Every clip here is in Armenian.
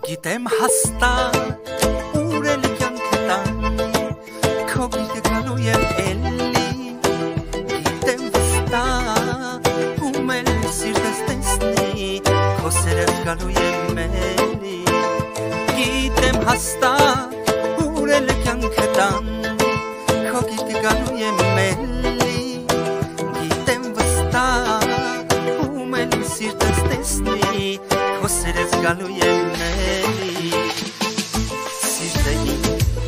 Գիտեմ հաստատ ուր էլ կյանքը տանի քո գիրկը գալու եմ էլի Գիտեմ վստահ ում էլ սիրտս տեսնի քո սերս գալու եմ էլի Գիտեմ հաստատ ուր էլ կյանքը տանի քո գիրկը գալու եմ էլի Գիտեմ վստահ ում էլ սիրտս տեսնի քո սերս գալու եմ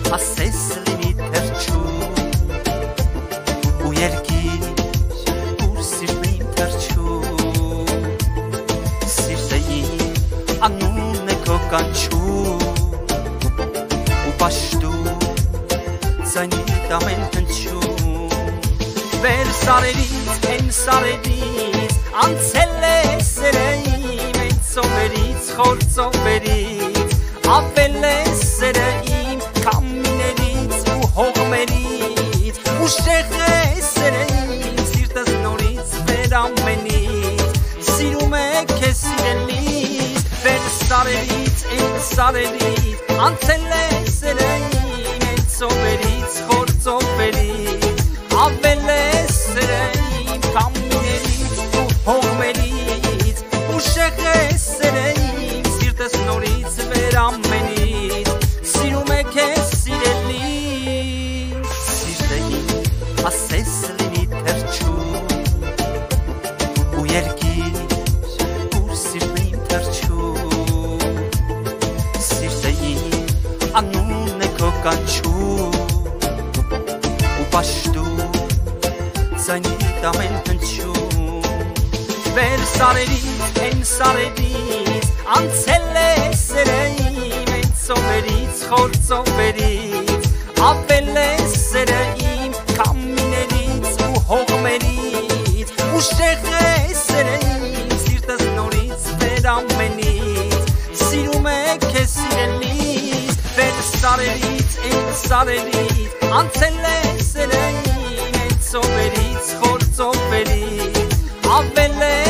Ասես լինի թրջու ու երկիր ուր սիրտն իմ թրջու Սիրտեի անուն է քո կանչու ու պաշտու ձայնիդ ամեն հնչու Վեր սարերից, հեն սարերից անցել է սերը իմ Են ծովերից, խոր ծովերից Ավել է սերը իմ Կամիներից ու հողմերից Ուշեղ է սերը իմ Սիրտս նորից վեր ամենից Սիրում է քեզ սիրելիս Վեր սարերից, են սարերից Անցել է սերը իմ Են ծովերից, խոր ծովերից Ավել է սերը իմ Կամիներից ու հողմերից Ուշեղ է սերը իմ Սիրտս նորից վեր ամենից Սիրում է քեզ սիրելիս Սիրտեի ասես լինի թրջու ու երկիր ուր սիրտն իմ թրջու Սիրտեի անուն է քո կանչու ու պաշտու ձայնիդ ամեն հնչու Վեր սարերից, հեն սարերից անցել է սերը իմ Են ծովերից, խոր ծովերից Ավել է սերը իմ Կամիներից ու հողմերից Ուշեղ է սերը իմ Սիրտս նորից վեր ամենից Սիրում է քեզ սիրելիս Վեր սարերից, են սարերից Անցել է սերը իմ Են ծովերից, խոր ծովերից Ավել է